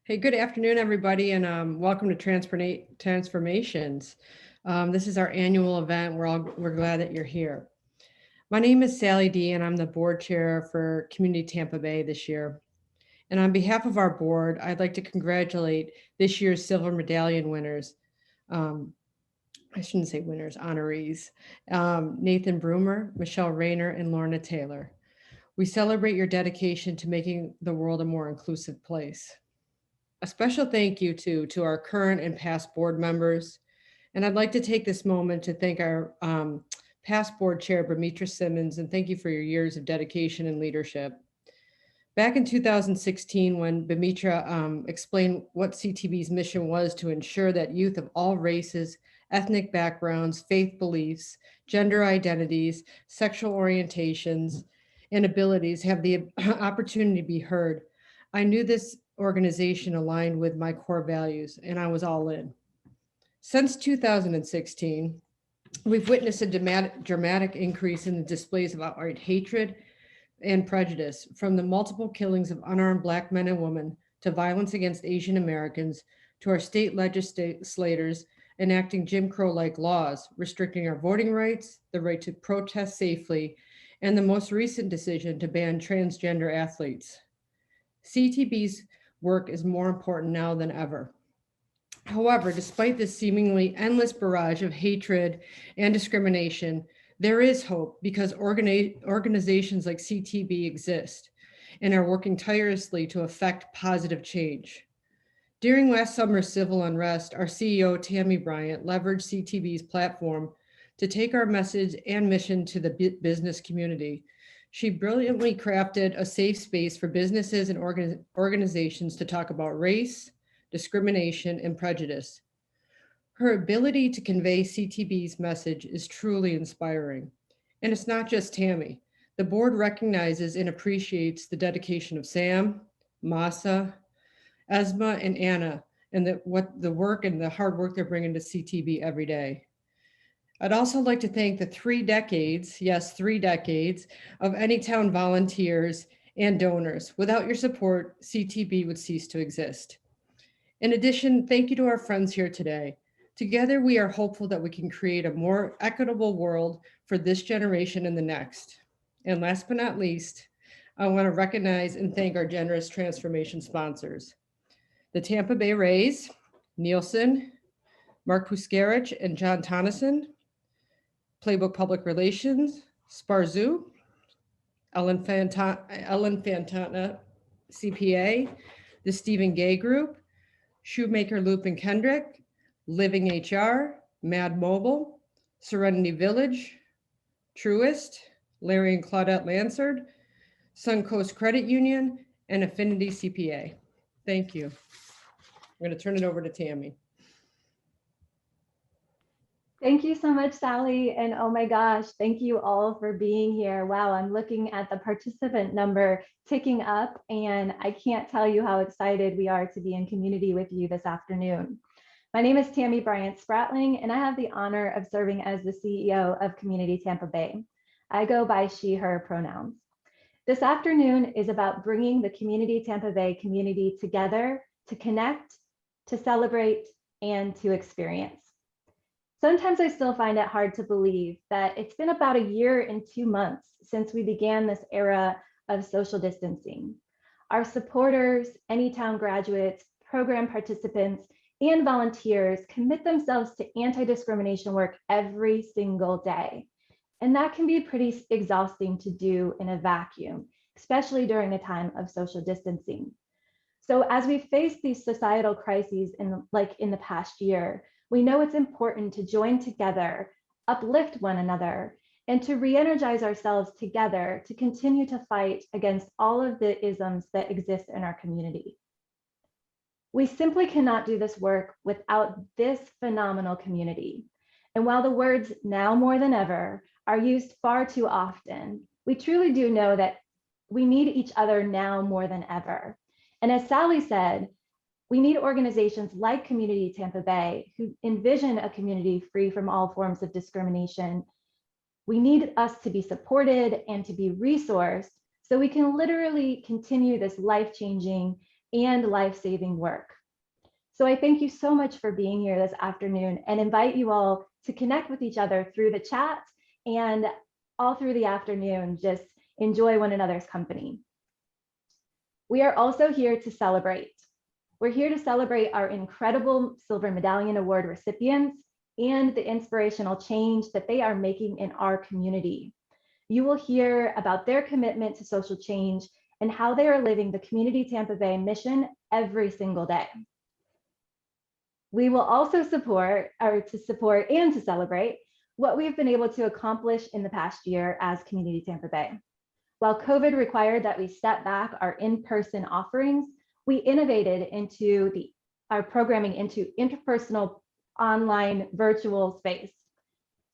Hey, good afternoon, everybody, and welcome to Transformations. This is our annual event. We're glad that you're here. My name is Sally D, and I'm the board chair for Community Tampa Bay this year. And on behalf of our board, I'd like to congratulate this year's Silver Medallion winners. I shouldn't say winners, honorees. Nathan Broomer, Michelle Rayner, and Lorna Taylor. We celebrate your dedication to making the world a more inclusive place. A special thank you to our current and past board members. And I'd like to take this moment to thank our past board chair, Bamitra Simmons, and thank you for your years of dedication and leadership. Back in 2016, when Bamitra explained what CTB's mission was to ensure that youth of all races, ethnic backgrounds, faith beliefs, gender identities, sexual orientations, and abilities have the opportunity to be heard, I knew this organization aligned with my core values, and I was all in. Since 2016, we've witnessed a dramatic increase in the displays of outright hatred and prejudice, from the multiple killings of unarmed Black men and women to violence against Asian Americans, to our state legislators enacting Jim Crow-like laws, restricting our voting rights, the right to protest safely, and the most recent decision to ban transgender athletes. CTB's work is more important now than ever. However, despite this seemingly endless barrage of hatred and discrimination, there is hope because organizations like CTB exist and are working tirelessly to effect positive change. During last summer's civil unrest, our CEO, Tammy Bryant, leveraged CTB's platform to take our message and mission to the business community. She brilliantly crafted a safe space for businesses and organizations to talk about race, discrimination, and prejudice. Her ability to convey CTB's message is truly inspiring. And it's not just Tammy. The board recognizes and appreciates the dedication of Sam, Masa, Esma, and Anna, and the work and the hard work they're bringing to CTB every day. I'd also like to thank the 3 decades, yes, 3 decades, of Anytown volunteers and donors. Without your support, CTB would cease to exist. In addition, thank you to our friends here today. Together, we are hopeful that we can create a more equitable world for this generation and the next. And last but not least, I want to recognize and thank our generous transformation sponsors. The Tampa Bay Rays, Nielsen, Mark Puskarich, and John Tonneson, Playbook Public Relations, Sparzu, Ellen Fantana CPA, the Stephen Gay Group, Shoemaker Loop and Kendrick, Living HR, Mad Mobile, Serenity Village, Truist, Larry and Claudette Lansard, Suncoast Credit Union, and Affinity CPA. Thank you. I'm going to turn it over to Tammy. Thank you so much, Sally. And oh my gosh, thank you all for being here. Wow, I'm looking at the participant number ticking up, and I can't tell you how excited we are to be in community with you this afternoon. My name is Tammy Bryant Spratling, and I have the honor of serving as the CEO of Community Tampa Bay. I go by she, her pronouns. This afternoon is about bringing the Community Tampa Bay community together to connect, to celebrate, and to experience. Sometimes I still find it hard to believe that it's been about 1 year and 2 months since we began this era of social distancing. Our supporters, Anytown graduates, program participants, and volunteers commit themselves to anti-discrimination work every single day. And that can be pretty exhausting to do in a vacuum, especially during a time of social distancing. So as we face these societal crises in the past year, we know it's important to join together, uplift one another, and to re-energize ourselves together to continue to fight against all of the isms that exist in our community. We simply cannot do this work without this phenomenal community. And while the words "now more than ever" are used far too often, we truly do know that we need each other now more than ever. And as Sally said, we need organizations like Community Tampa Bay who envision a community free from all forms of discrimination. We need us to be supported and to be resourced so we can literally continue this life-changing and life-saving work. So I thank you so much for being here this afternoon and invite you all to connect with each other through the chat and all through the afternoon, just enjoy one another's company. We are also here to celebrate. We're here to celebrate our incredible Silver Medallion Award recipients and the inspirational change that they are making in our community. You will hear about their commitment to social change and how they are living the Community Tampa Bay mission every single day. We will also support and to celebrate what we've been able to accomplish in the past year as Community Tampa Bay. While COVID required that we step back our in-person offerings, we innovated into our programming into interpersonal online virtual space.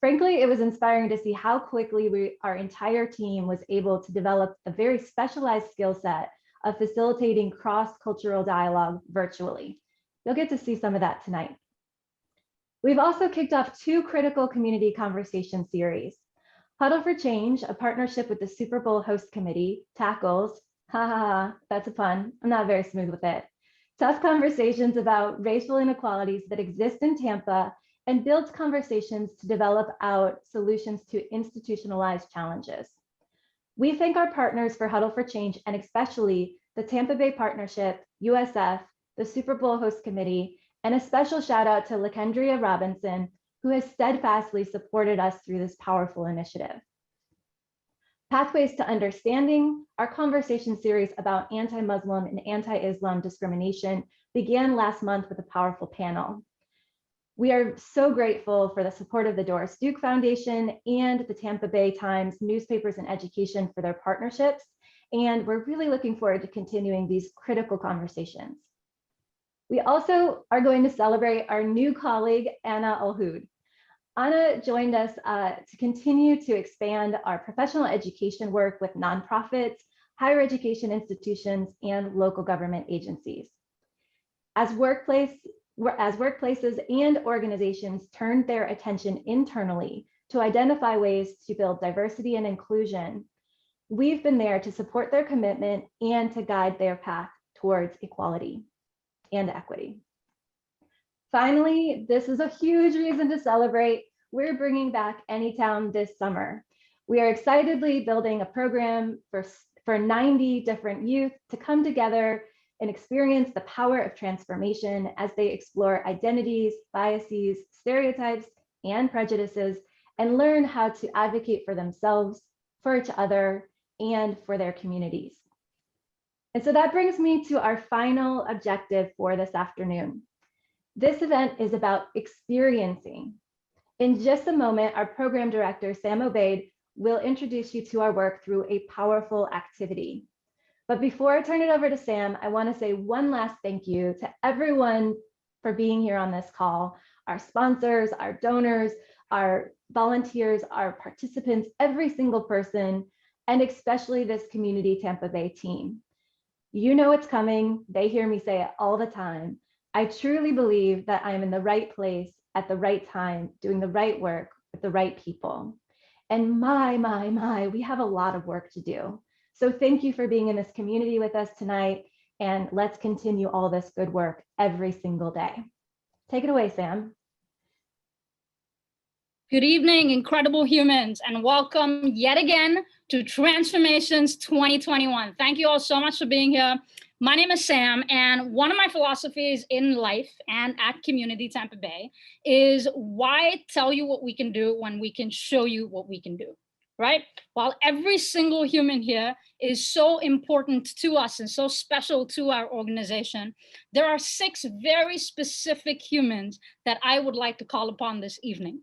Frankly, it was inspiring to see how quickly our entire team was able to develop a very specialized skill set of facilitating cross-cultural dialogue virtually. You'll get to see some of that tonight. We've also kicked off 2 critical community conversation series. Huddle for Change, a partnership with the Super Bowl host committee, tackles, that's a pun, I'm not very smooth with it, tough conversations about racial inequalities that exist in Tampa and builds conversations to develop out solutions to institutionalized challenges. We thank our partners for Huddle for Change and especially the Tampa Bay Partnership, USF, the Super Bowl host committee, and a special shout out to LaKendria Robinson, who has steadfastly supported us through this powerful initiative. Pathways to Understanding, our conversation series about anti-Muslim and anti-Islam discrimination, began last month with a powerful panel. We are so grateful for the support of the Doris Duke Foundation and the Tampa Bay Times Newspapers and Education for their partnerships, and we're really looking forward to continuing these critical conversations. We also are going to celebrate our new colleague, Anna Alhoud. Anna joined us to continue to expand our professional education work with nonprofits, higher education institutions, and local government agencies. As workplaces and organizations turned their attention internally to identify ways to build diversity and inclusion, we've been there to support their commitment and to guide their path towards equality and equity. Finally, this is a huge reason to celebrate. We're bringing back Anytown this summer. We are excitedly building a program for 90 different youth to come together and experience the power of transformation as they explore identities, biases, stereotypes, and prejudices, and learn how to advocate for themselves, for each other, and for their communities. And so that brings me to our final objective for this afternoon. This event is about experiencing. In just a moment, our program director, Sam Obeid, will introduce you to our work through a powerful activity. But before I turn it over to Sam, I want to say one last thank you to everyone for being here on this call, our sponsors, our donors, our volunteers, our participants, every single person, and especially this Community Tampa Bay team. You know it's coming. They hear me say it all the time. I truly believe that I'm in the right place at the right time, doing the right work with the right people. And we have a lot of work to do. So thank you for being in this community with us tonight, and let's continue all this good work every single day. Take it away, Sam. Good evening, incredible humans, and welcome yet again to Transformations 2021. Thank you all so much for being here. My name is Sam, and one of my philosophies in life and at Community Tampa Bay is why tell you what we can do when we can show you what we can do, right? While every single human here is so important to us and so special to our organization, there are 6 very specific humans that I would like to call upon this evening.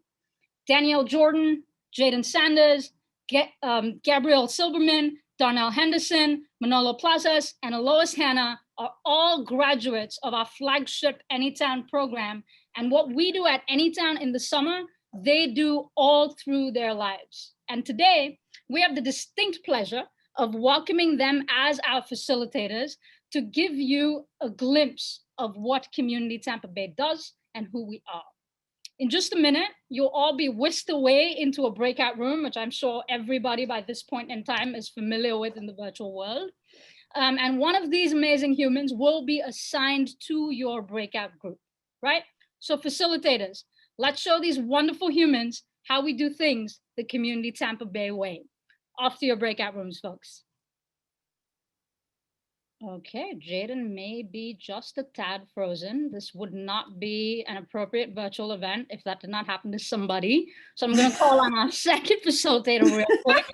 Danielle Jordan, Jaden Sanders, Gabrielle Silberman, Darnell Henderson, Manolo Plazas, and Alois Hanna are all graduates of our flagship Anytown program. And what we do at Anytown in the summer, they do all through their lives. And today, we have the distinct pleasure of welcoming them as our facilitators to give you a glimpse of what Community Tampa Bay does and who we are. In just a minute, you'll all be whisked away into a breakout room, which I'm sure everybody by this point in time is familiar with in the virtual world. And one of these amazing humans will be assigned to your breakout group, right? So facilitators, let's show these wonderful humans how we do things the Community Tampa Bay way. Off to your breakout rooms, folks. Okay, Jaden may be just a tad frozen. This would not be an appropriate virtual event if that did not happen to somebody. So I'm going to call on our second facilitator real quick.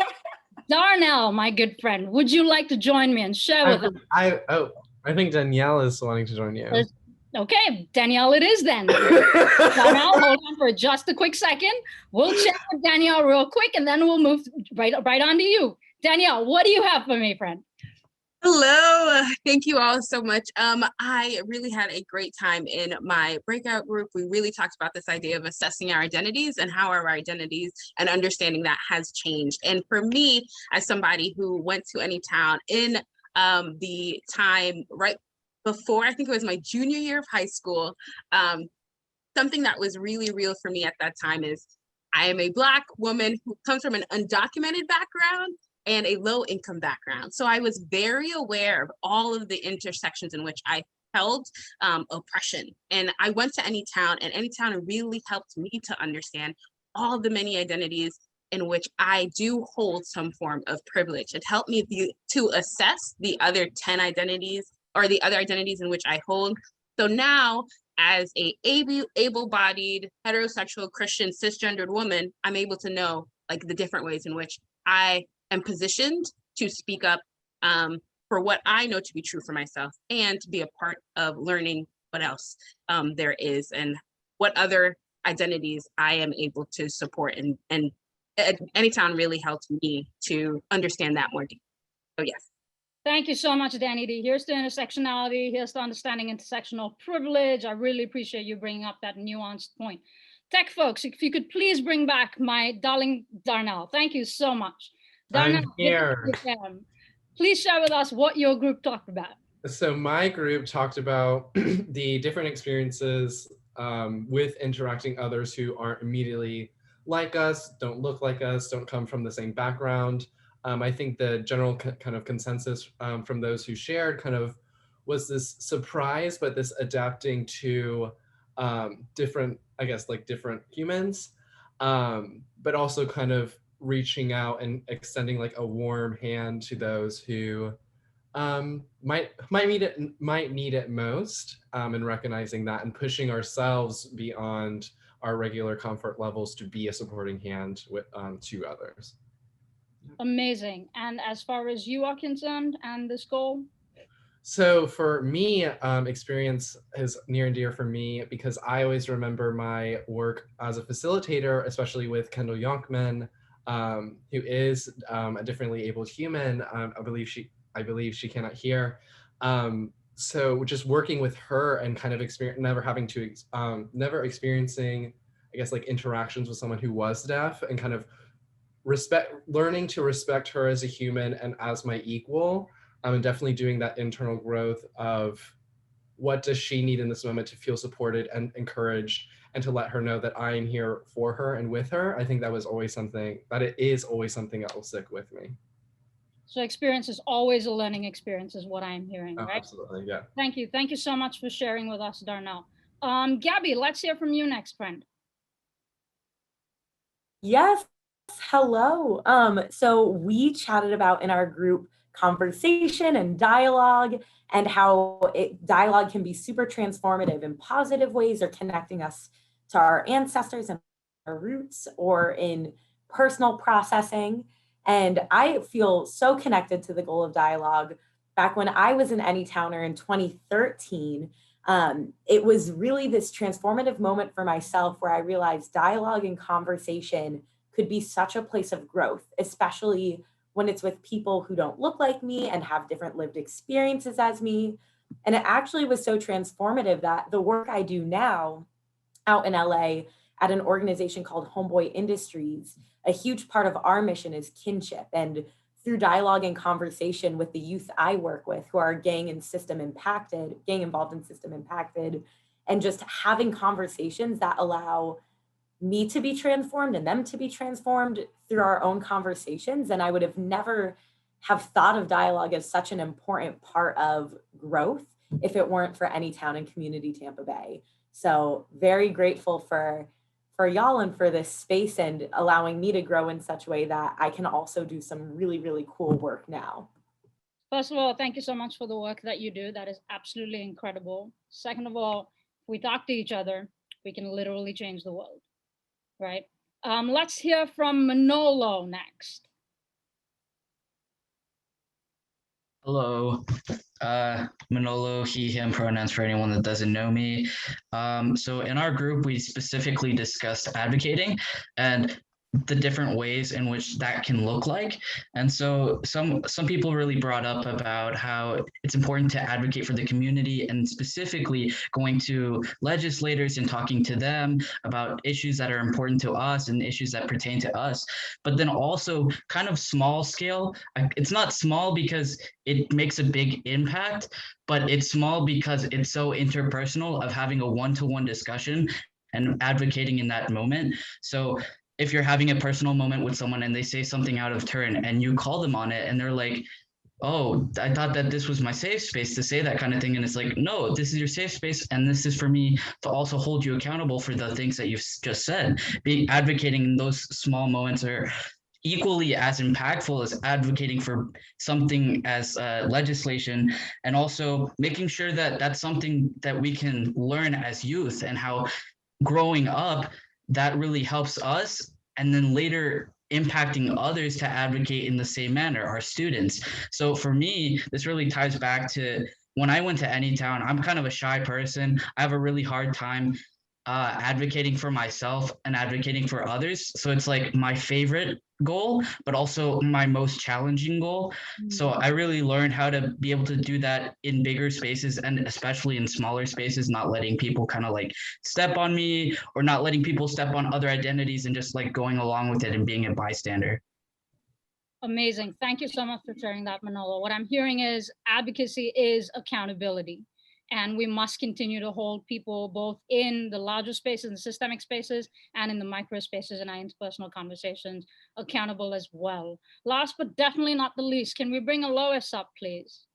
Darnell, my good friend, would you like to join me and share with us? I think Danielle is wanting to join you. Okay, Danielle, it is then. Darnell, hold on for just a quick second. We'll chat with Danielle real quick, and then we'll move right on to you. Danielle, what do you have for me, friend? Hello, thank you all so much. I really had a great time in my breakout group. We really talked about this idea of assessing our identities and how our identities and understanding that has changed. And for me, as somebody who went to Anytown in the time right before, I think it was my junior year of high school, something that was really real for me at that time is I am a Black woman who comes from an undocumented background and a low income background. So I was very aware of all of the intersections in which I held oppression. And I went to Anytown, and Anytown really helped me to understand all the many identities in which I do hold some form of privilege. It helped me to assess the other 10 identities or the other identities in which I hold. So now, as a able-bodied, heterosexual, Christian, cisgendered woman, I'm able to know like the different ways in which I am positioned to speak up for what I know to be true for myself and to be a part of learning what else there is and what other identities I am able to support. And Anytown really helped me to understand that more deeply. So yes. Thank you so much, Danny D. Here's the intersectionality. Here's the understanding intersectional privilege. I really appreciate you bringing up that nuanced point. Tech folks, if you could please bring back my darling Darnell. Thank you so much. Darnell, I'm here. Please share with us what your group talked about. So my group talked about the different experiences with interacting others who aren't immediately like us, don't look like us, don't come from the same background. I think the general kind of consensus from those who shared kind of was this surprise, but this adapting to different, I guess, like different humans, but also kind of reaching out and extending like a warm hand to those who might need it most, and recognizing that and pushing ourselves beyond our regular comfort levels to be a supporting hand with to others. Amazing. And as far as you are concerned and this goal? So for me, experience is near and dear for me because I always remember my work as a facilitator, especially with Kendall Yonkman, who is a differently abled human. I believe she cannot hear. So just working with her and kind of never experiencing, I guess, like interactions with someone who was deaf and kind of learning to respect her as a human and as my equal, and definitely doing that internal growth of what does she need in this moment to feel supported and encouraged and to let her know that I'm here for her and with her. I think that is always something that will stick with me. So experience is always a learning experience is what I'm hearing, right? Absolutely, yeah. Thank you. Thank you so much for sharing with us, Darnell. Gabby, let's hear from you next, friend. Yes, hello. So we chatted about in our group conversation and dialogue and how dialogue can be super transformative in positive ways or connecting us to our ancestors and our roots or in personal processing. And I feel so connected to the goal of dialogue. Back when I was an Anytowner in 2013, it was really this transformative moment for myself where I realized dialogue and conversation could be such a place of growth, especially when it's with people who don't look like me and have different lived experiences as me. And it actually was so transformative that the work I do now out in LA at an organization called Homeboy Industries, a huge part of our mission is kinship. And through dialogue and conversation with the youth I work with who are gang involved and system impacted, and just having conversations that allow me to be transformed and them to be transformed through our own conversations. And I would have never have thought of dialogue as such an important part of growth if it weren't for Anytown and Community Tampa Bay. So very grateful for y'all and for this space and allowing me to grow in such a way that I can also do some really, really cool work now. First of all, thank you so much for the work that you do. That is absolutely incredible. Second of all, if we talk to each other, we can literally change the world, right? Let's hear from Manolo next. Hello, Manolo, he, him pronouns for anyone that doesn't know me. So in our group, we specifically discussed advocating and the different ways in which that can look like. And so some people really brought up about how it's important to advocate for the community and specifically going to legislators and talking to them about issues that are important to us and issues that pertain to us. But then also kind of small scale. It's not small because it makes a big impact, but it's small because it's so interpersonal of having a one-to-one discussion and advocating in that moment. So if you're having a personal moment with someone and they say something out of turn and you call them on it and they're like, oh, I thought that this was my safe space to say that kind of thing. And it's like, no, this is your safe space. And this is for me to also hold you accountable for the things that you've just said. Being advocating in those small moments are equally as impactful as advocating for something as legislation, and also making sure that that's something that we can learn as youth and how growing up that really helps us, and then later impacting others to advocate in the same manner, our students. So for me, this really ties back to when I went to Anytown. I'm kind of a shy person. I have a really hard time advocating for myself and advocating for others. So it's like my favorite goal, but also my most challenging goal. So I really learned how to be able to do that in bigger spaces and especially in smaller spaces, not letting people kind of like step on me or not letting people step on other identities and just like going along with it and being a bystander. Amazing. Thank you so much for sharing that, Manolo. What I'm hearing is advocacy is accountability. And we must continue to hold people both in the larger spaces, the systemic spaces, and in the micro spaces and our interpersonal conversations accountable as well. Last but definitely not the least, can we bring Alois up, please?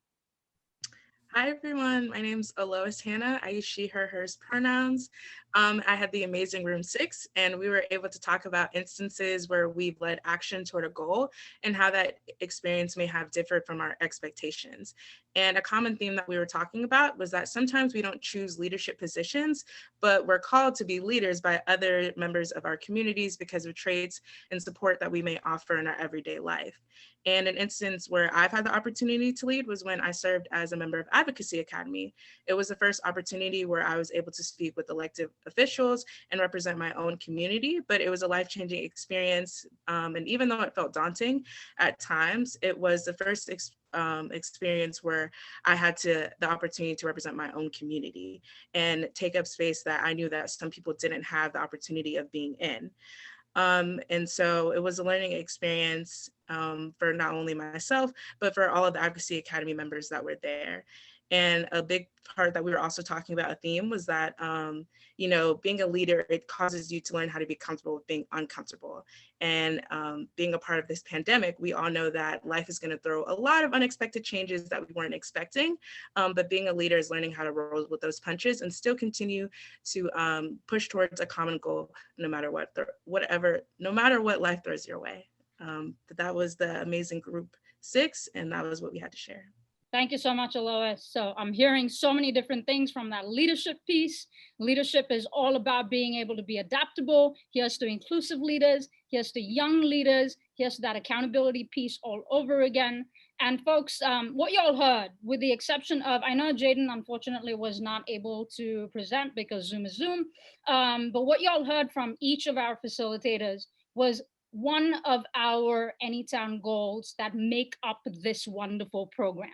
Hi, everyone. My name's Alois Hannah. I use she, her, hers pronouns. I had the amazing room 6, and we were able to talk about instances where we've led action toward a goal and how that experience may have differed from our expectations. And a common theme that we were talking about was that sometimes we don't choose leadership positions, but we're called to be leaders by other members of our communities because of traits and support that we may offer in our everyday life. And an instance where I've had the opportunity to lead was when I served as a member of Advocacy Academy. It was the first opportunity where I was able to speak with elected officials and represent my own community, but it was a life-changing experience. And even though it felt daunting at times, it was the first experience where I had the opportunity to represent my own community and take up space that I knew that some people didn't have the opportunity of being in. And so it was a learning experience for not only myself, but for all of the Advocacy Academy members that were there. And a big part that we were also talking about, a theme, was that, you know, being a leader, it causes you to learn how to be comfortable with being uncomfortable. And being a part of this pandemic, we all know that life is going to throw a lot of unexpected changes that we weren't expecting. But being a leader is learning how to roll with those punches and still continue to push towards a common goal, no matter what, no matter what life throws your way. But that was the amazing group 6, and that was what we had to share. Thank you so much, Alois. So I'm hearing so many different things from that leadership piece. Leadership is all about being able to be adaptable. Here's to inclusive leaders. Here's to young leaders. Here's to that accountability piece all over again. And folks, what y'all heard, with the exception of, I know Jaden unfortunately was not able to present because Zoom is Zoom, but what y'all heard from each of our facilitators was one of our Anytown goals that make up this wonderful program,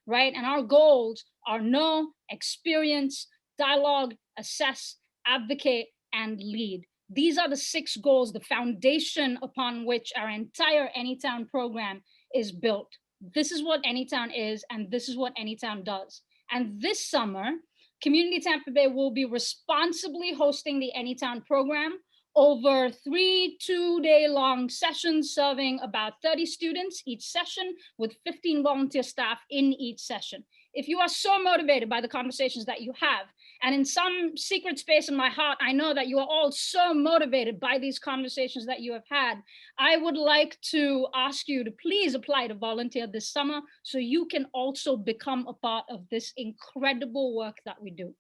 right? And our goals are know, experience, dialogue, assess, advocate, and lead. These are the 6 goals, the foundation upon which our entire Anytown program is built. This is what Anytown is, and this is what Anytown does. And this summer, Community Tampa Bay will be responsibly hosting the Anytown program over 3 two-day-long sessions serving about 30 students each session with 15 volunteer staff in each session. If you are so motivated by the conversations that you have, and in some secret space in my heart, I know that you are all so motivated by these conversations that you have had, I would like to ask you to please apply to volunteer this summer so you can also become a part of this incredible work that we do.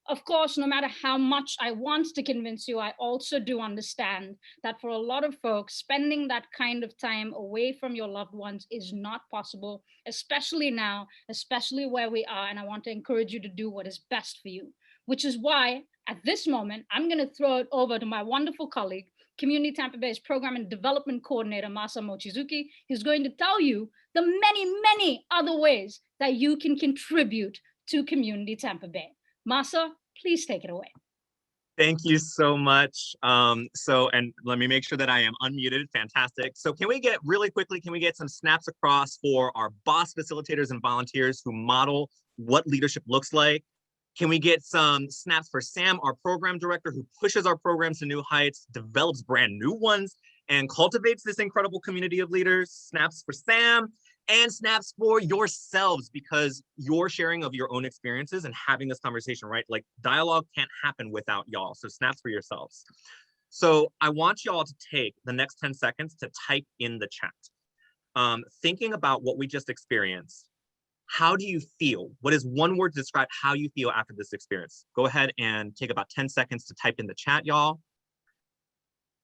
Of course, no matter how much I want to convince you, I also do understand that for a lot of folks, spending that kind of time away from your loved ones is not possible, especially now, especially where we are. And I want to encourage you to do what is best for you, which is why at this moment, I'm going to throw it over to my wonderful colleague, Community Tampa Bay's Program and Development Coordinator, Masa Mochizuki, who's going to tell you the many, many other ways that you can contribute to Community Tampa Bay. Masa, please take it away. Thank you so much. And let me make sure that I am unmuted. Fantastic. So can we get really quickly, can we get some snaps across for our boss facilitators and volunteers who model what leadership looks like? Can we get some snaps for Sam, our program director, who pushes our programs to new heights, develops brand new ones, and cultivates this incredible community of leaders? Snaps for Sam. And snaps for yourselves, because your sharing of your own experiences and having this conversation, right? Like dialogue can't happen without y'all. So snaps for yourselves. So I want y'all to take the next 10 seconds to type in the chat. Thinking about what we just experienced, how do you feel? What is one word to describe how you feel after this experience? Go ahead and take about 10 seconds to type in the chat, y'all.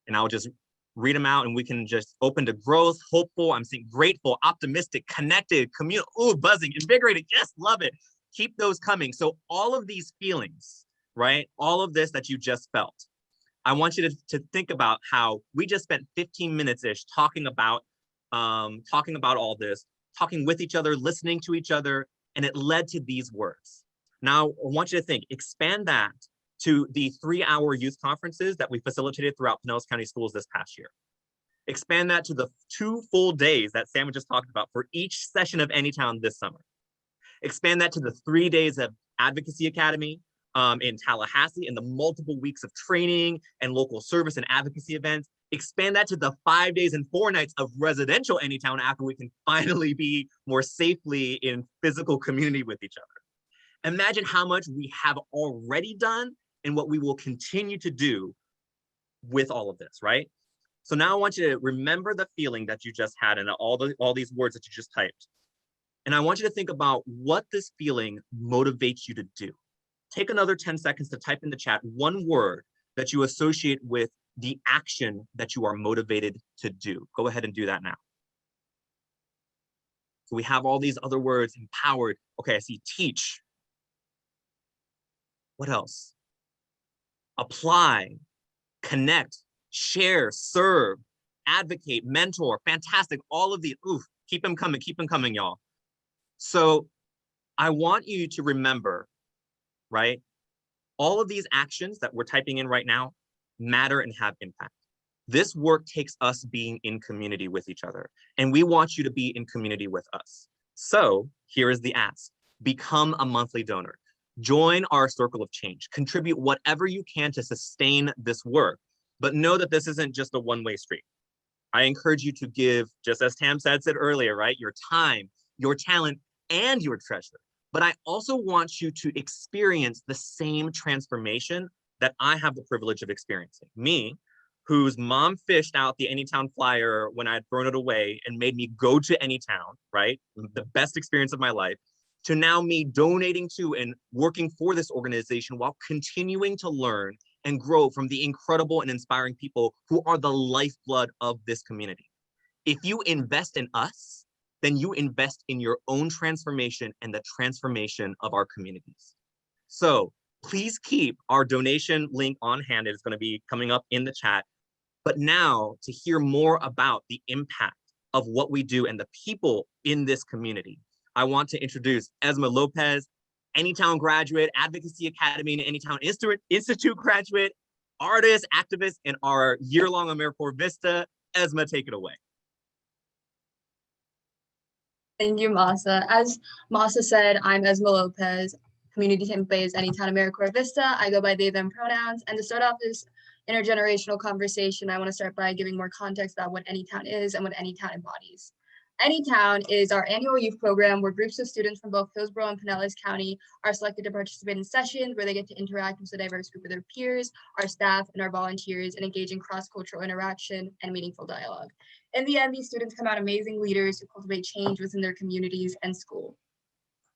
And I'll just read them out and we can just open to growth, hopeful, I'm seeing grateful, optimistic, connected, buzzing, invigorated. Yes, love it. Keep those coming. So all of these feelings, right? All of this that you just felt, I want you to think about how we just spent 15 minutes-ish talking about all this, talking with each other, listening to each other, and it led to these words. Now, I want you to think, expand that to the 3-hour youth conferences that we facilitated throughout Pinellas County Schools this past year. Expand that to the 2 full days that Sam just talked about for each session of Anytown this summer. Expand that to the 3 days of Advocacy Academy in Tallahassee and the multiple weeks of training and local service and advocacy events. Expand that to the 5 days and 4 nights of residential Anytown after we can finally be more safely in physical community with each other. Imagine how much we have already done and what we will continue to do with all of this, right? So now I want you to remember the feeling that you just had and all these words that you just typed. And I want you to think about what this feeling motivates you to do. Take another 10 seconds to type in the chat one word that you associate with the action that you are motivated to do. Go ahead and do that now. So we have all these other words, empowered. Okay, I see teach. What else? Apply, connect, share, serve, advocate, mentor, fantastic. All of these, keep them coming, y'all. So I want you to remember, right? All of these actions that we're typing in right now matter and have impact. This work takes us being in community with each other, and we want you to be in community with us. So here is the ask. Become a monthly donor. Join our circle of change. Contribute whatever you can to sustain this work, but know that this isn't just a one-way street. I encourage you to give, just as Tam said earlier, right? Your time, your talent, and your treasure. But I also want you to experience the same transformation that I have the privilege of experiencing. Me, whose mom fished out the Anytown flyer when I had thrown it away and made me go to Anytown, right? The best experience of my life, to now me donating to and working for this organization while continuing to learn and grow from the incredible and inspiring people who are the lifeblood of this community. If you invest in us, then you invest in your own transformation and the transformation of our communities. So please keep our donation link on hand. It's going to be coming up in the chat. But now to hear more about the impact of what we do and the people in this community, I want to introduce Esma Lopez, Anytown graduate, Advocacy Academy and Anytown Institute graduate, artist, activist, and our year-long AmeriCorps Vista. Esma, take it away. Thank you, Masa. As Masa said, I'm Esma Lopez, Community Tampa Bay's Anytown AmeriCorps Vista. I go by they, them pronouns. And to start off this intergenerational conversation, I want to start by giving more context about what Anytown is and what Anytown embodies. Anytown is our annual youth program where groups of students from both Hillsborough and Pinellas County are selected to participate in sessions where they get to interact with a diverse group of their peers, our staff, and our volunteers, and engage in cross-cultural interaction and meaningful dialogue. In the end, these students come out amazing leaders who cultivate change within their communities and school.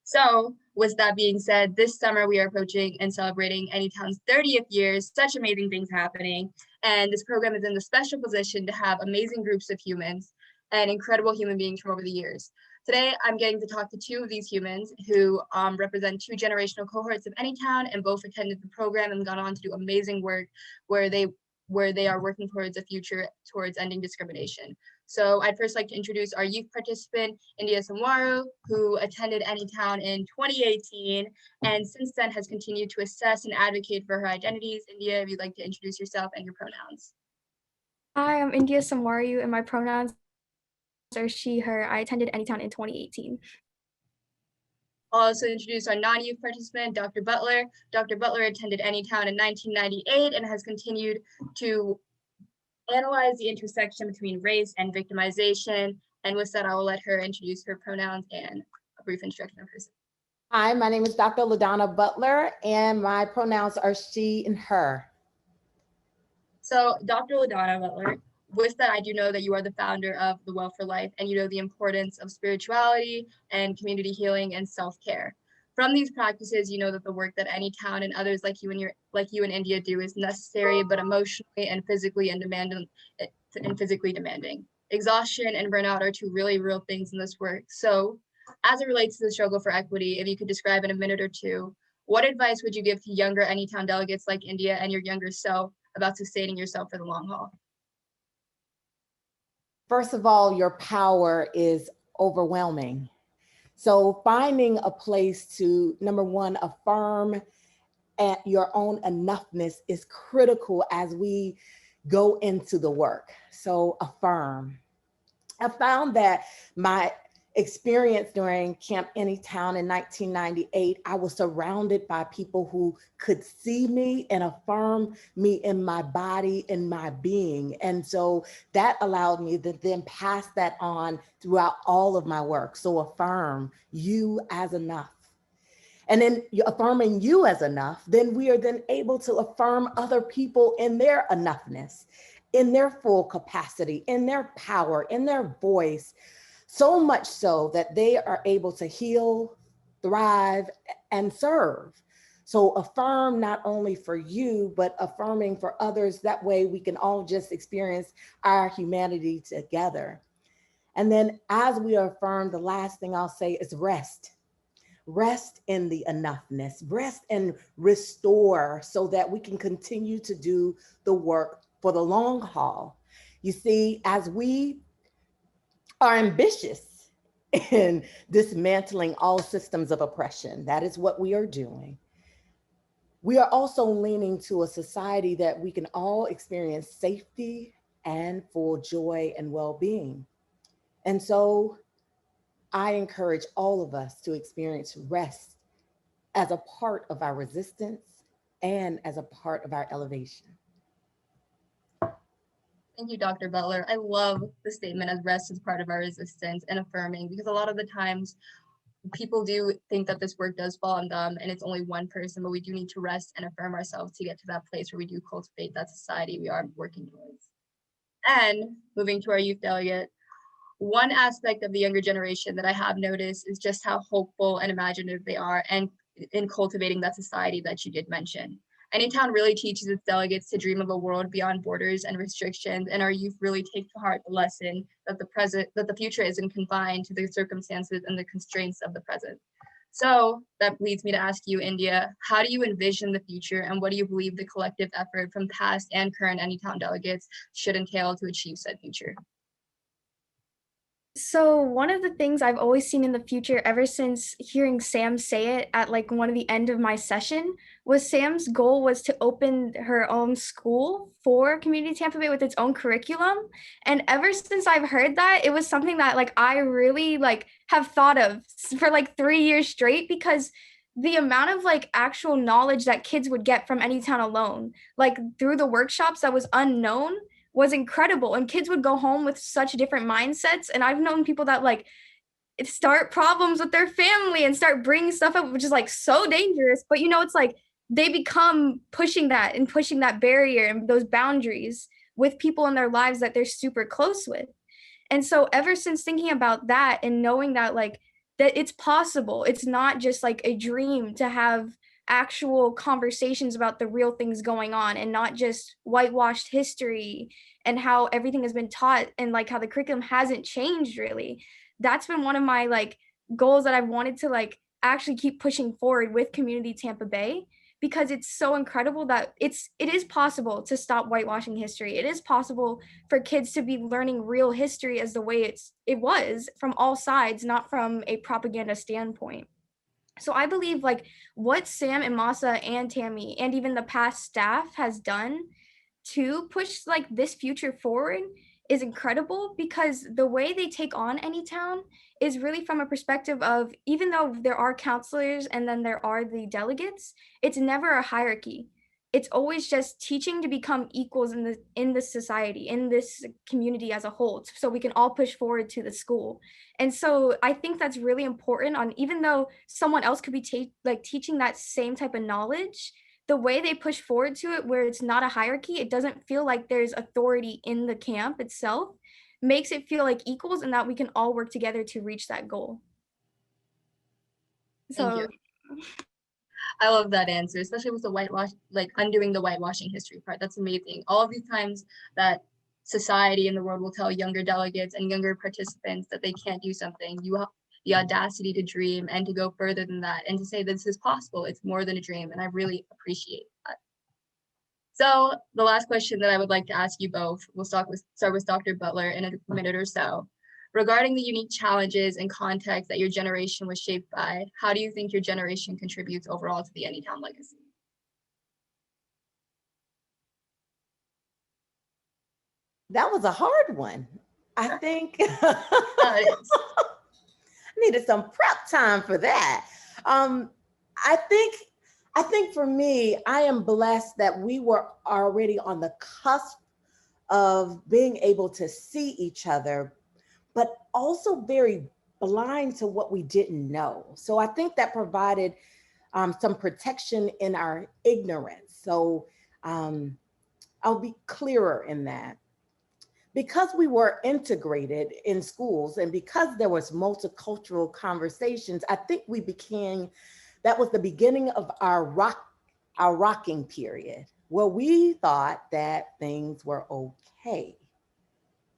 So with that being said, this summer we are approaching and celebrating Anytown's 30th year, such amazing things happening. And this program is in the special position to have amazing groups of humans and incredible human beings from over the years. Today, I'm getting to talk to two of these humans who represent two generational cohorts of Anytown, and both attended the program and gone on to do amazing work where they are working towards a future towards ending discrimination. So I'd first like to introduce our youth participant, India Somaru, who attended Anytown in 2018, and since then has continued to assess and advocate for her identities. India, if you'd like to introduce yourself and your pronouns. Hi, I'm India Somaru, and my pronouns are she, her. I attended Anytown in 2018. I'll also introduce our non-youth participant, Dr. Butler. Dr. Butler attended Anytown in 1998 and has continued to analyze the intersection between race and victimization. And with that, I will let her introduce her pronouns and a brief introduction of herself. Hi, my name is Dr. LaDonna Butler, and my pronouns are she and her. So Dr. LaDonna Butler, with that, I do know that you are the founder of The Well for Life, and you know the importance of spirituality and community healing and self-care. From these practices, you know that the work that Anytown and others like you and India do is necessary, but emotionally and physically demanding. Exhaustion and burnout are two really real things in this work. So, as it relates to the struggle for equity, if you could describe in a minute or two, what advice would you give to younger Anytown delegates like India and your younger self about sustaining yourself for the long haul? First of all, your power is overwhelming. So finding a place to, number one, affirm at your own enoughness is critical as we go into the work. So affirm. I found that my experience during Camp Anytown in 1998, I was surrounded by people who could see me and affirm me in my body, in my being. And so that allowed me to then pass that on throughout all of my work. So affirm you as enough. And then affirming you as enough, then we are then able to affirm other people in their enoughness, in their full capacity, in their power, in their voice. So much so that they are able to heal, thrive, and serve. So affirm not only for you, but affirming for others. That way we can all just experience our humanity together. And then as we affirm, the last thing I'll say is rest. Rest in the enoughness, rest and restore so that we can continue to do the work for the long haul. You see, as we are ambitious in dismantling all systems of oppression. That is what we are doing. We are also leaning to a society that we can all experience safety and full joy and well-being. And so I encourage all of us to experience rest as a part of our resistance and as a part of our elevation. Thank you, Dr. Butler. I love the statement as rest is part of our resistance and affirming, because a lot of the times people do think that this work does fall on them and it's only one person, but we do need to rest and affirm ourselves to get to that place where we do cultivate that society we are working towards. And moving to our youth delegate, one aspect of the younger generation that I have noticed is just how hopeful and imaginative they are and in cultivating that society that you did mention. Anytown really teaches its delegates to dream of a world beyond borders and restrictions, and our youth really take to heart the lesson that the future isn't confined to the circumstances and the constraints of the present. So that leads me to ask you, India, how do you envision the future, and what do you believe the collective effort from past and current Anytown delegates should entail to achieve said future? So one of the things I've always seen in the future ever since hearing Sam say it at like one of the end of my session was Sam's goal was to open her own school for Community Tampa Bay with its own curriculum. And ever since I've heard that, it was something that like I really like have thought of for like 3 years straight, because the amount of like actual knowledge that kids would get from Anytown alone, like through the workshops that was unknown, was incredible. And kids would go home with such different mindsets. And I've known people that like start problems with their family and start bringing stuff up, which is like so dangerous. But you know, it's like they become pushing that barrier and those boundaries with people in their lives that they're super close with. And so ever since thinking about that and knowing that like that it's possible, it's not just like a dream to have actual conversations about the real things going on and not just whitewashed history and how everything has been taught and like how the curriculum hasn't changed really. That's been one of my like goals that I've wanted to like actually keep pushing forward with Community Tampa Bay, because it's so incredible that it is possible to stop whitewashing history. It is possible for kids to be learning real history as the way it was from all sides, not from a propaganda standpoint. So I believe like what Sam and Masa and Tammy and even the past staff has done to push like this future forward is incredible, because the way they take on Anytown is really from a perspective of, even though there are counselors and then there are the delegates, it's never a hierarchy. It's always just teaching to become equals in this society, in this community as a whole, so we can all push forward to the school. And so I think that's really important, on even though someone else could be teaching that same type of knowledge, the way they push forward to it, where it's not a hierarchy, it doesn't feel like there's authority in the camp itself, makes it feel like equals and that we can all work together to reach that goal. Thank you. I love that answer, especially with the whitewash, like undoing the whitewashing history part. That's amazing. All of these times that society and the world will tell younger delegates and younger participants that they can't do something, you have the audacity to dream and to go further than that and to say this is possible. It's more than a dream, and I really appreciate that. So the last question that I would like to ask you both, we'll start with Dr. Butler in a minute or so. Regarding the unique challenges and context that your generation was shaped by, how do you think your generation contributes overall to the Anytown legacy? That was a hard one. I think needed some prep time for that. I think for me, I am blessed that we were already on the cusp of being able to see each other, but also very blind to what we didn't know. So I think that provided some protection in our ignorance. So I'll be clearer in that. Because we were integrated in schools and because there was multicultural conversations, I think that was the beginning of our rocking period, where we thought that things were okay.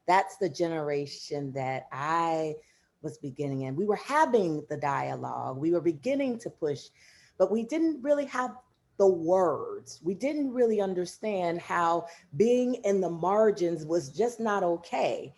That's the generation that I was beginning in. We were having the dialogue, we were beginning to push, but we didn't really have the words. We didn't really understand how being in the margins was just not okay.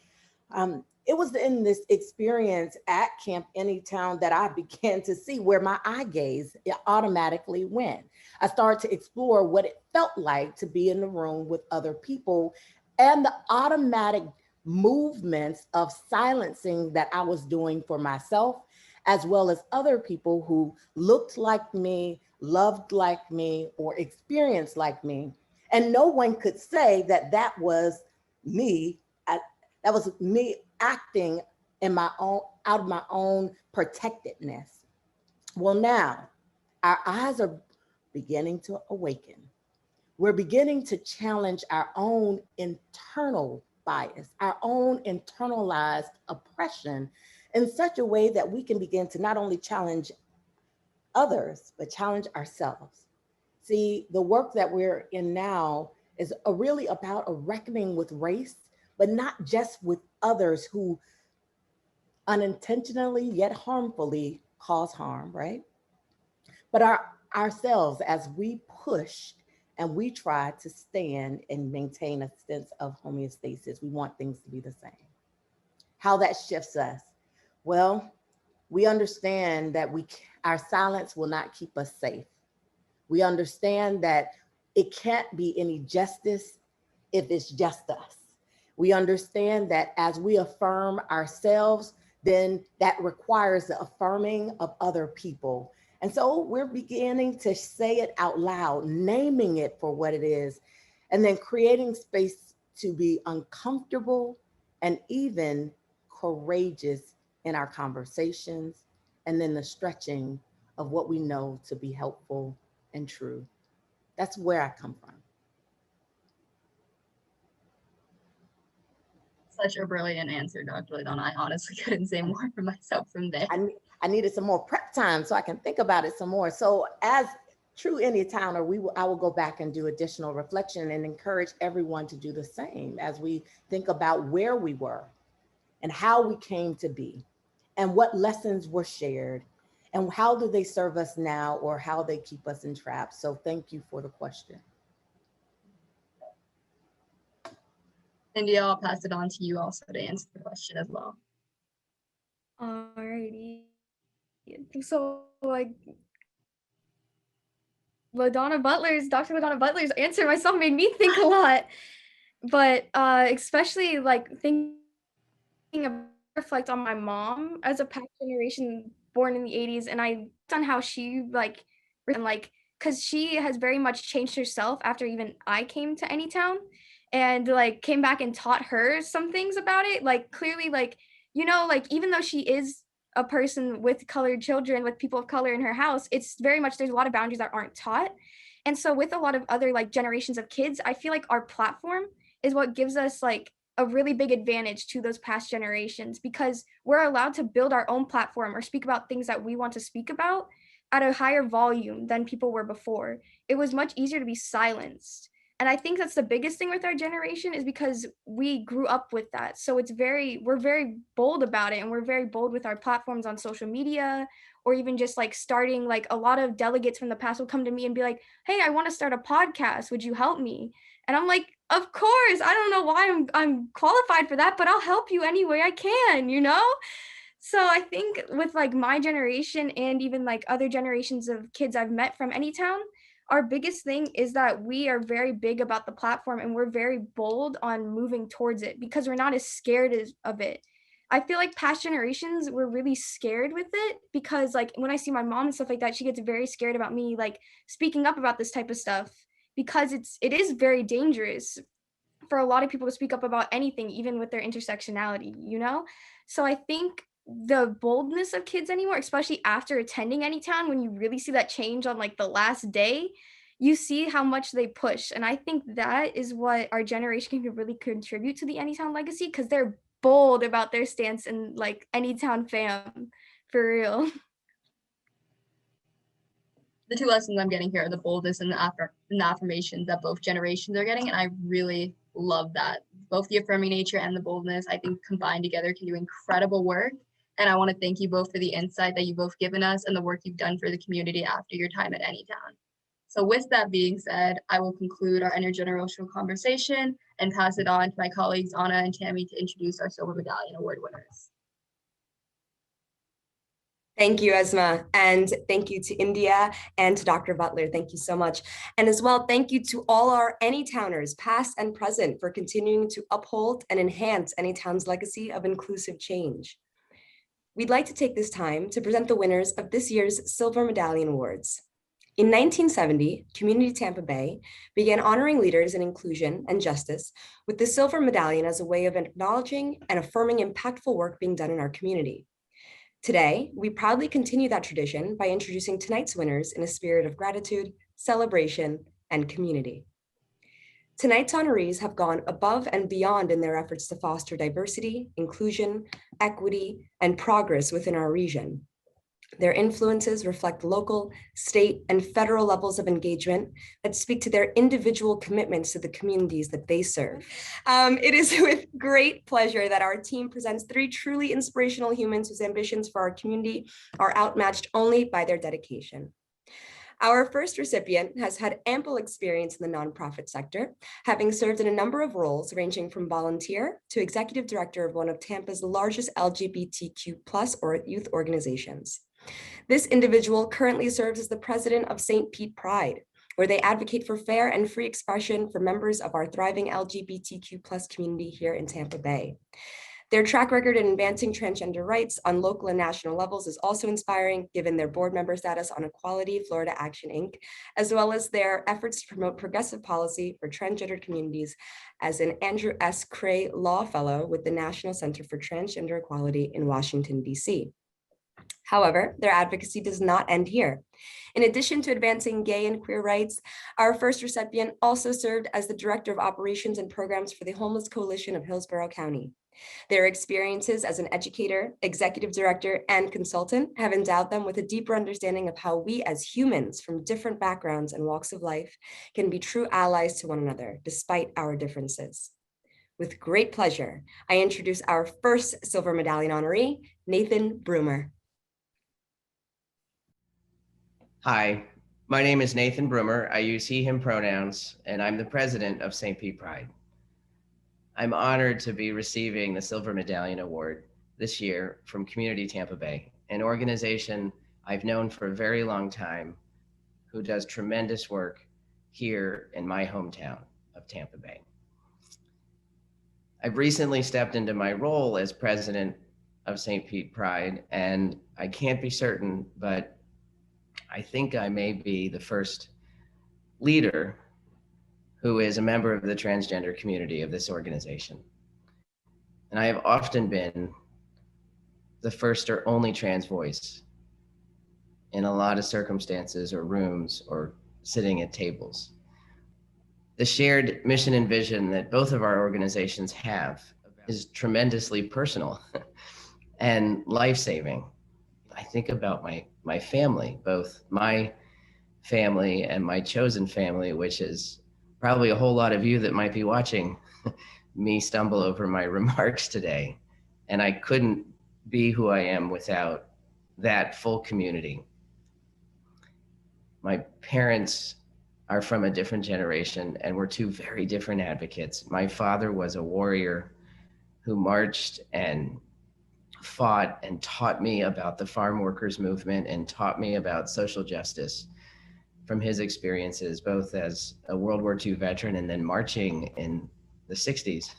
It was in this experience at Camp Anytown that I began to see where my eye gaze automatically went. I started to explore what it felt like to be in the room with other people and the automatic movements of silencing that I was doing for myself, as well as other people who looked like me, loved like me, or experienced like me. And no one could say that that was me. That was me acting in my own, out of my own protectedness. Well, now our eyes are beginning to awaken. We're beginning to challenge our own internal bias, our own internalized oppression in such a way that we can begin to not only challenge others, but challenge ourselves. See, the work that we're in now is really about a reckoning with race, but not just with others who unintentionally yet harmfully cause harm, right? But ourselves as we push and we try to stand and maintain a sense of homeostasis. We want things to be the same. How that shifts us? Well, we understand that our silence will not keep us safe. We understand that it can't be any justice if it's just us. We understand that as we affirm ourselves, then that requires the affirming of other people. And so we're beginning to say it out loud, naming it for what it is, and then creating space to be uncomfortable and even courageous in our conversations, and then the stretching of what we know to be helpful and true. That's where I come from. Such a brilliant answer, Dr. Ledon. I honestly couldn't say more for myself from there. I needed some more prep time so I can think about it some more. So as true India Towner, I will go back and do additional reflection and encourage everyone to do the same as we think about where we were and how we came to be and what lessons were shared and how do they serve us now or how they keep us entrapped. So thank you for the question. India, I'll pass it on to you also to answer the question as well. Alrighty. So like Dr. LaDonna Butler's answer myself made me think a lot. But especially like thinking of reflect on my mom as a past generation born in the 80s, and I on how she like and like because she has very much changed herself after even I came to Anytown and like came back and taught her some things about it. Like clearly, like, you know, like even though she is a person with colored children, with people of color in her house, it's very much there's a lot of boundaries that aren't taught. And so with a lot of other like generations of kids, I feel like our platform is what gives us like a really big advantage to those past generations, because we're allowed to build our own platform or speak about things that we want to speak about at a higher volume than people were before. It was much easier to be silenced. And I think that's the biggest thing with our generation is because we grew up with that. So we're very bold about it, and we're very bold with our platforms on social media, or even just like starting, like a lot of delegates from the past will come to me and be like, hey, I want to start a podcast. Would you help me? And I'm like, of course. I don't know why I'm qualified for that, but I'll help you any way I can, you know? So I think with like my generation and even like other generations of kids I've met from Anytown, our biggest thing is that we are very big about the platform and we're very bold on moving towards it because we're not as scared of it. I feel like past generations were really scared with it because like when I see my mom and stuff like that, she gets very scared about me like speaking up about this type of stuff because it is very dangerous for a lot of people to speak up about anything, even with their intersectionality, you know? So I think the boldness of kids anymore, especially after attending Anytown, when you really see that change on like the last day, you see how much they push. And I think that is what our generation can really contribute to the Anytown legacy, because they're bold about their stance and like Anytown fam, for real. The two lessons I'm getting here are the boldness and the affirmations that both generations are getting. And I really love that. Both the affirming nature and the boldness, I think combined together can do incredible work. And I want to thank you both for the insight that you've both given us and the work you've done for the community after your time at Anytown. So with that being said, I will conclude our intergenerational conversation and pass it on to my colleagues, Anna and Tammy, to introduce our Silver Medallion Award winners. Thank you, Esma, and thank you to India and to Dr. Butler. Thank you so much. And as well, thank you to all our Anytowners, past and present, for continuing to uphold and enhance Anytown's legacy of inclusive change. We'd like to take this time to present the winners of this year's Silver Medallion Awards. In 1970, Community Tampa Bay began honoring leaders in inclusion and justice with the Silver Medallion as a way of acknowledging and affirming impactful work being done in our community. Today, we proudly continue that tradition by introducing tonight's winners in a spirit of gratitude, celebration, and community. Tonight's honorees have gone above and beyond in their efforts to foster diversity, inclusion, equity, and progress within our region. Their influences reflect local, state, and federal levels of engagement that speak to their individual commitments to the communities that they serve. It is with great pleasure that our team presents 3 truly inspirational humans whose ambitions for our community are outmatched only by their dedication. Our first recipient has had ample experience in the nonprofit sector, having served in a number of roles ranging from volunteer to executive director of one of Tampa's largest LGBTQ+ or youth organizations. This individual currently serves as the president of St. Pete Pride, where they advocate for fair and free expression for members of our thriving LGBTQ+ community here in Tampa Bay. Their track record in advancing transgender rights on local and national levels is also inspiring, given their board member status on Equality Florida Action Inc., as well as their efforts to promote progressive policy for transgender communities as an Andrew S. Cray Law Fellow with the National Center for Transgender Equality in Washington, D.C. However, their advocacy does not end here. In addition to advancing gay and queer rights, our first recipient also served as the Director of Operations and Programs for the Homeless Coalition of Hillsborough County. Their experiences as an educator, executive director, and consultant have endowed them with a deeper understanding of how we as humans from different backgrounds and walks of life can be true allies to one another, despite our differences. With great pleasure, I introduce our first Silver Medallion honoree, Nathan Broomer. Hi, my name is Nathan Broomer. I use he, him pronouns, and I'm the president of St. Pete Pride. I'm honored to be receiving the Silver Medallion Award this year from Community Tampa Bay, an organization I've known for a very long time who does tremendous work here in my hometown of Tampa Bay. I've recently stepped into my role as president of St. Pete Pride, and I can't be certain, but I think I may be the first leader who is a member of the transgender community of this organization. And I have often been the first or only trans voice in a lot of circumstances or rooms or sitting at tables. The shared mission and vision that both of our organizations have is tremendously personal and life-saving. I think about my family, both my family and my chosen family, which is probably a whole lot of you that might be watching me stumble over my remarks today. And I couldn't be who I am without that full community. My parents are from a different generation, and we're two very different advocates. My father was a warrior who marched and fought and taught me about the farm workers movement and taught me about social justice from his experiences, both as a World War II veteran and then marching in the 60s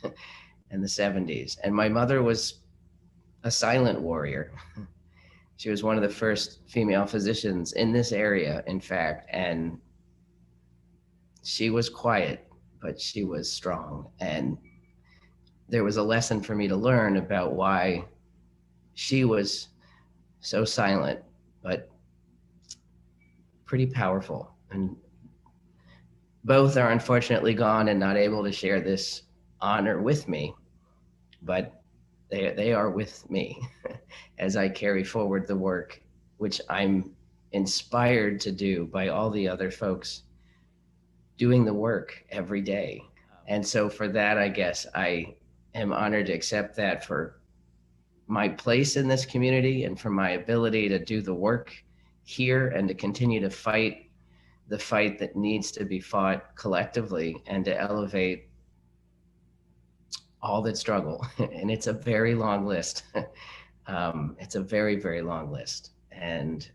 and the 70s. And my mother was a silent warrior. She was one of the first female physicians in this area, in fact, and she was quiet, but she was strong. And there was a lesson for me to learn about why she was so silent, but pretty powerful. And both are unfortunately gone and not able to share this honor with me, but they are with me as I carry forward the work, which I'm inspired to do by all the other folks doing the work every day. And so for that, I guess I am honored to accept that for my place in this community and for my ability to do the work here and to continue to fight the fight that needs to be fought collectively and to elevate all that struggle. And it's a very long list. It's a very, very long list. And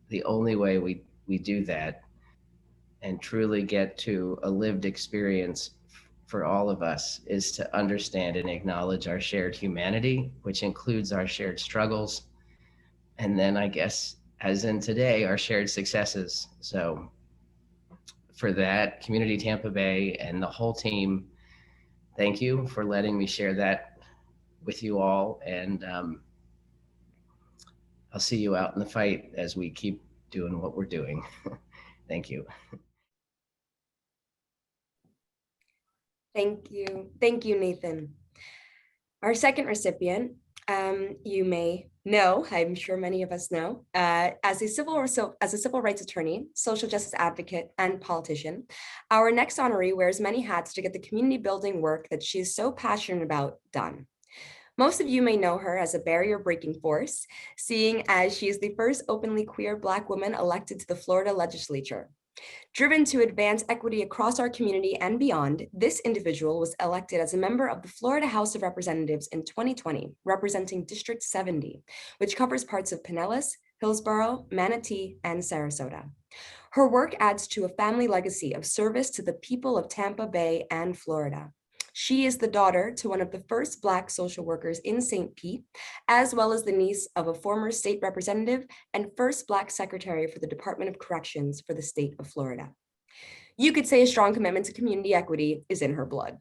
the only way we do that and truly get to a lived experience for all of us is to understand and acknowledge our shared humanity, which includes our shared struggles. And then I guess, as in today, our shared successes. So for that, Community Tampa Bay and the whole team, thank you for letting me share that with you all. And I'll see you out in the fight as we keep doing what we're doing. Thank you. Thank you. Thank you, Nathan. Our second recipient, you may know, I'm sure many of us know, as a civil rights attorney, social justice advocate, and politician, our next honoree wears many hats to get the community building work that she is so passionate about done. Most of you may know her as a barrier-breaking force, seeing as she is the first openly queer Black woman elected to the Florida legislature. Driven to advance equity across our community and beyond, this individual was elected as a member of the Florida House of Representatives in 2020, representing District 70, which covers parts of Pinellas, Hillsborough, Manatee, and Sarasota. Her work adds to a family legacy of service to the people of Tampa Bay and Florida. She is the daughter to one of the first Black social workers in St. Pete, as well as the niece of a former state representative and first Black secretary for the Department of Corrections for the state of Florida. You could say a strong commitment to community equity is in her blood.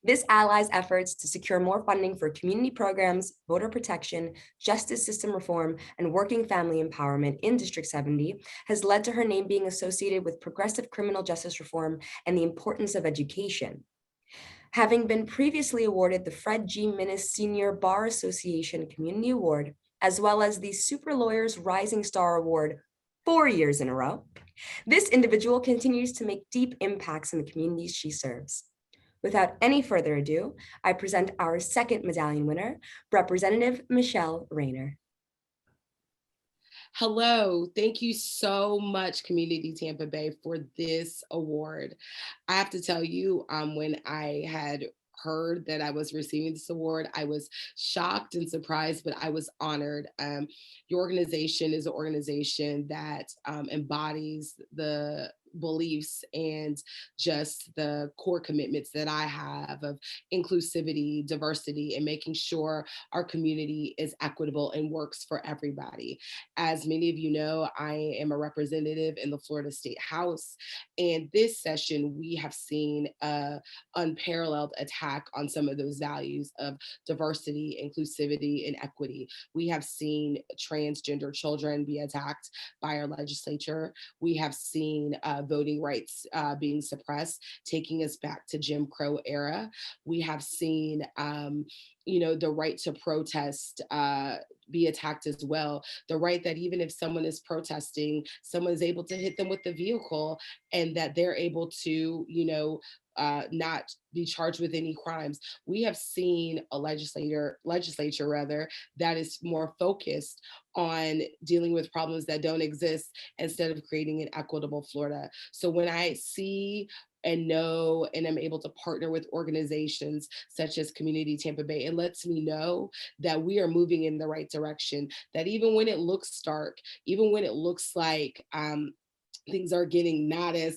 This ally's efforts to secure more funding for community programs, voter protection, justice system reform, and working family empowerment in District 70 has led to her name being associated with progressive criminal justice reform and the importance of education. Having been previously awarded the Fred G. Minnis Senior Bar Association Community Award, as well as the Super Lawyers Rising Star Award 4 years in a row, this individual continues to make deep impacts in the communities she serves. Without any further ado, I present our second medallion winner, Representative Michelle Rayner. Hello, thank you so much, Community Tampa Bay, for this award. I have to tell you, when I had heard that I was receiving this award, I was shocked and surprised, but I was honored. Your organization is an organization that embodies the beliefs and just the core commitments that I have of inclusivity, diversity, and making sure our community is equitable and works for everybody. As many of you know, I am a representative in the Florida State House, and this session we have seen an unparalleled attack on some of those values of diversity, inclusivity, and equity. We have seen transgender children be attacked by our legislature. We have seen voting rights being suppressed, taking us back to Jim Crow era. We have seen, the right to protest be attacked as well. The right that even if someone is protesting, someone is able to hit them with the vehicle and that they're able to, not be charged with any crimes. We have seen a legislature that is more focused on dealing with problems that don't exist instead of creating an equitable Florida. So when I see and know and I'm able to partner with organizations such as Community Tampa Bay, it lets me know that we are moving in the right direction, that even when it looks dark, even when it looks like things are getting not as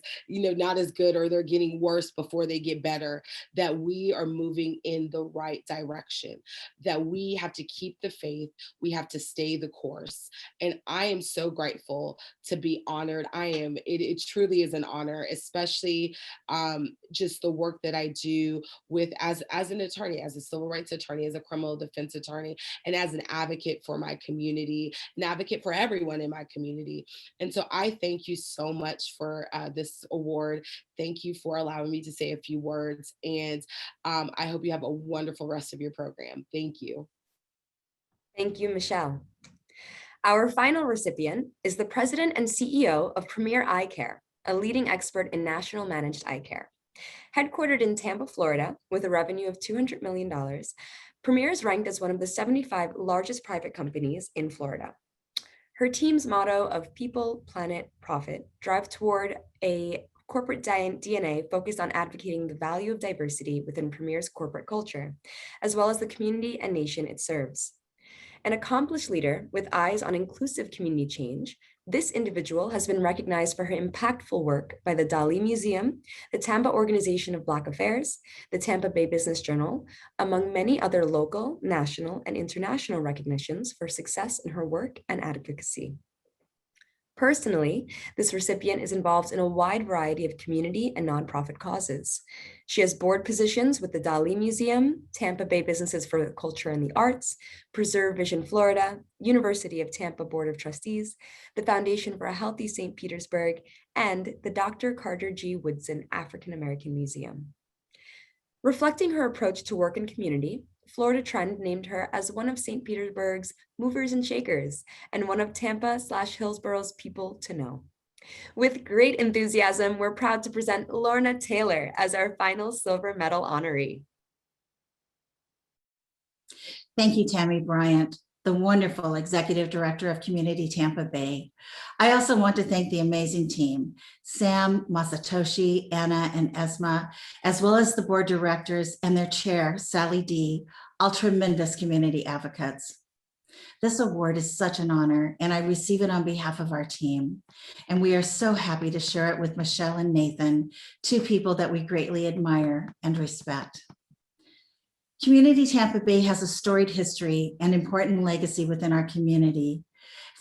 good, or they're getting worse before they get better, that we are moving in the right direction, that we have to keep the faith, we have to stay the course. And I am so grateful to be honored. It truly is an honor, especially just the work that I do with as an attorney, as a civil rights attorney, as a criminal defense attorney, and as an advocate for my community, an advocate for everyone in my community. And so I thank you so much for this award. Thank you for allowing me to say a few words. And I hope you have a wonderful rest of your program. Thank you. Thank you, Michelle. Our final recipient is the president and CEO of Premier Eye Care, a leading expert in national managed eye care. Headquartered in Tampa, Florida, with a revenue of $200 million, Premier is ranked as one of the 75 largest private companies in Florida. Her team's motto of people, planet, profit drive toward a corporate DNA focused on advocating the value of diversity within Premier's corporate culture, as well as the community and nation it serves. An accomplished leader with eyes on inclusive community change, this individual has been recognized for her impactful work by the Dali Museum, the Tampa Organization of Black Affairs, the Tampa Bay Business Journal, among many other local, national, and international recognitions for success in her work and advocacy. Personally, this recipient is involved in a wide variety of community and nonprofit causes. She has board positions with the Dali Museum, Tampa Bay Businesses for the Culture and the Arts, Preserve Vision Florida, University of Tampa Board of Trustees, the Foundation for a Healthy St. Petersburg, and the Dr. Carter G. Woodson African American Museum. Reflecting her approach to work and community, Florida Trend named her as one of St. Petersburg's movers and shakers and one of Tampa/Hillsborough's people to know. With great enthusiasm, we're proud to present Lorna Taylor as our final silver medal honoree. Thank you, Tammy Bryant, the wonderful Executive Director of Community Tampa Bay. I also want to thank the amazing team, Sam, Masatoshi, Anna, and Esma, as well as the board directors and their chair, Sally D., all tremendous community advocates. This award is such an honor, and I receive it on behalf of our team. And we are so happy to share it with Michelle and Nathan, two people that we greatly admire and respect. Community Tampa Bay has a storied history and important legacy within our community.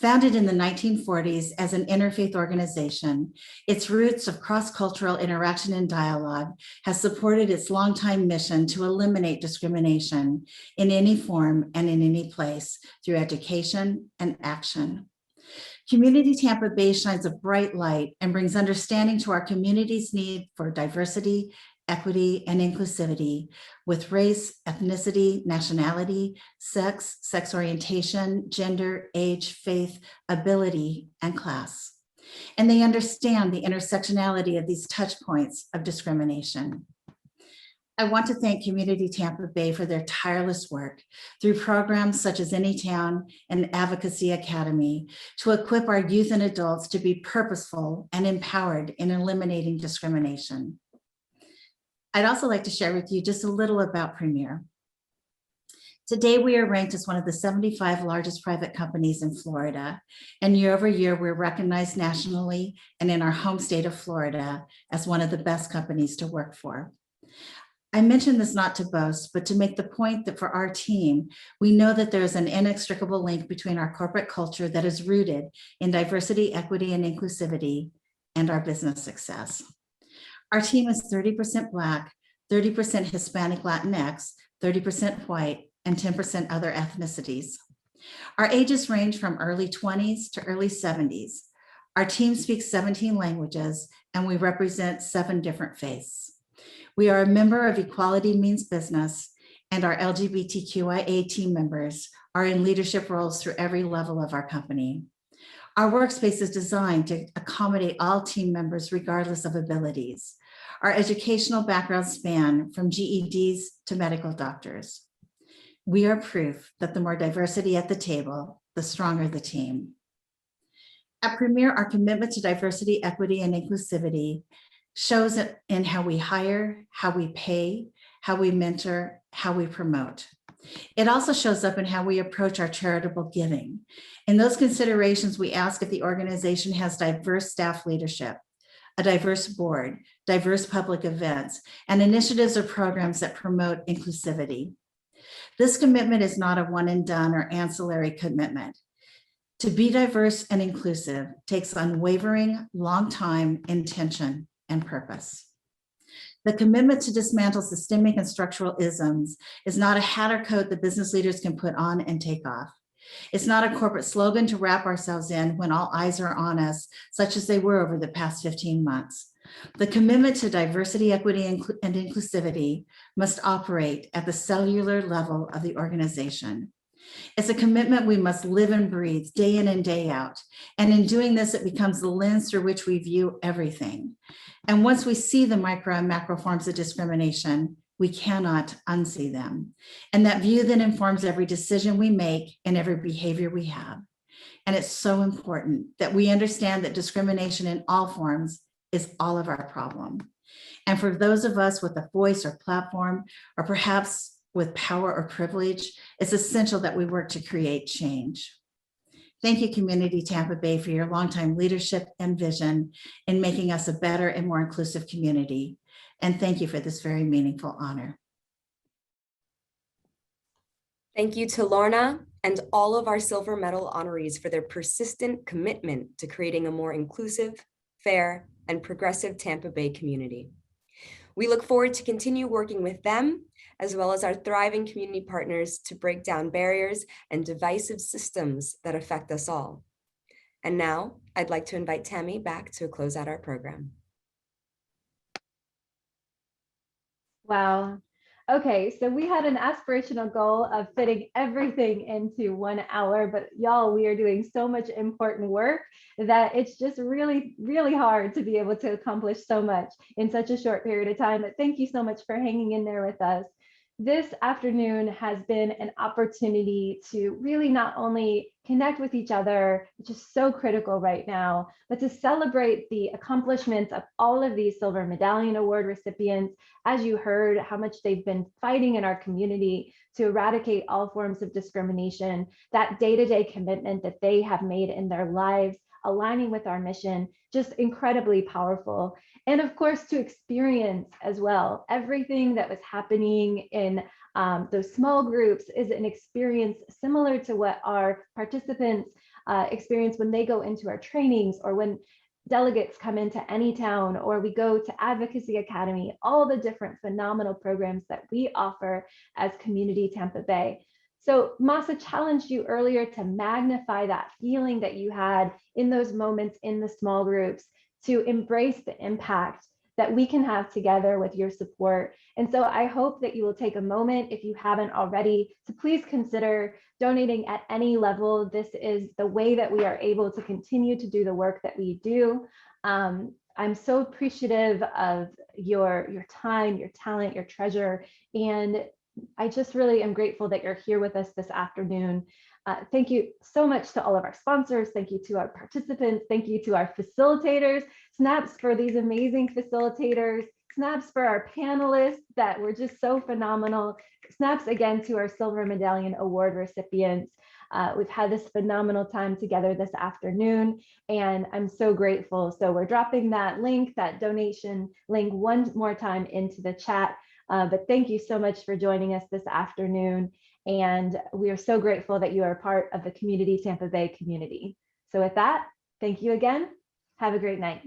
Founded in the 1940s as an interfaith organization, its roots of cross-cultural interaction and dialogue has supported its longtime mission to eliminate discrimination in any form and in any place through education and action. Community Tampa Bay shines a bright light and brings understanding to our community's need for diversity, equity, and inclusivity with race, ethnicity, nationality, sex, sex orientation, gender, age, faith, ability, and class. And they understand the intersectionality of these touch points of discrimination. I want to thank Community Tampa Bay for their tireless work through programs such as Anytown and Advocacy Academy to equip our youth and adults to be purposeful and empowered in eliminating discrimination. I'd also like to share with you just a little about Premier. Today, we are ranked as one of the 75 largest private companies in Florida, and year over year, we're recognized nationally and in our home state of Florida as one of the best companies to work for. I mention this not to boast, but to make the point that for our team, we know that there is an inextricable link between our corporate culture that is rooted in diversity, equity, and inclusivity, and our business success. Our team is 30% Black, 30% Hispanic Latinx, 30% white, and 10% other ethnicities. Our ages range from early 20s to early 70s. Our team speaks 17 languages, and we represent 7 different faiths. We are a member of Equality Means Business, and our LGBTQIA team members are in leadership roles through every level of our company. Our workspace is designed to accommodate all team members regardless of abilities. Our educational backgrounds span from GEDs to medical doctors. We are proof that the more diversity at the table, the stronger the team. At Premier, our commitment to diversity, equity, and inclusivity shows it in how we hire, how we pay, how we mentor, how we promote. It also shows up in how we approach our charitable giving. In those considerations, we ask if the organization has diverse staff leadership, a diverse board, diverse public events, and initiatives or programs that promote inclusivity. This commitment is not a one and done or ancillary commitment. To be diverse and inclusive takes unwavering, long-time intention and purpose. The commitment to dismantle systemic and structural isms is not a hat or coat that business leaders can put on and take off. It's not a corporate slogan to wrap ourselves in when all eyes are on us, such as they were over the past 15 months. The commitment to diversity, equity, and inclusivity must operate at the cellular level of the organization. It's a commitment we must live and breathe day in and day out. And in doing this, it becomes the lens through which we view everything. And once we see the micro and macro forms of discrimination, we cannot unsee them. And that view then informs every decision we make and every behavior we have. And it's so important that we understand that discrimination in all forms is all of our problem. And for those of us with a voice or platform, or perhaps with power or privilege, it's essential that we work to create change. Thank you, Community Tampa Bay, for your longtime leadership and vision in making us a better and more inclusive community. And thank you for this very meaningful honor. Thank you to Lorna and all of our silver medal honorees for their persistent commitment to creating a more inclusive, fair, and progressive Tampa Bay community. We look forward to continue working with them, as well as our thriving community partners, to break down barriers and divisive systems that affect us all. And now I'd like to invite Tammy back to close out our program. Wow. Okay, so we had an aspirational goal of fitting everything into 1 hour, but y'all, we are doing so much important work that it's just really, really hard to be able to accomplish so much in such a short period of time. But thank you so much for hanging in there with us. This afternoon has been an opportunity to really not only connect with each other, which is so critical right now, but to celebrate the accomplishments of all of these Silver Medallion Award recipients. As you heard, how much they've been fighting in our community to eradicate all forms of discrimination, that day-to-day commitment that they have made in their lives, aligning with our mission, just incredibly powerful. And of course, to experience as well, everything that was happening in those small groups is an experience similar to what our participants experience when they go into our trainings, or when delegates come into Anytown, or we go to Advocacy Academy, all the different phenomenal programs that we offer as Community Tampa Bay. So Masa challenged you earlier to magnify that feeling that you had in those moments in the small groups, to embrace the impact that we can have together with your support. And so I hope that you will take a moment, if you haven't already, to please consider donating at any level. This is the way that we are able to continue to do the work that we do. I'm so appreciative of your time, your talent, your treasure, and I just really am grateful that you're here with us this afternoon. Thank you so much to all of our sponsors. Thank you to our participants. Thank you to our facilitators. Snaps for these amazing facilitators. Snaps for our panelists that were just so phenomenal. Snaps again to our Silver Medallion Award recipients. We've had this phenomenal time together this afternoon, and I'm so grateful. So we're dropping that link, that donation link, one more time into the chat. But thank you so much for joining us this afternoon. And we are so grateful that you are part of the Community Tampa Bay community. So with that, thank you again. Have a great night.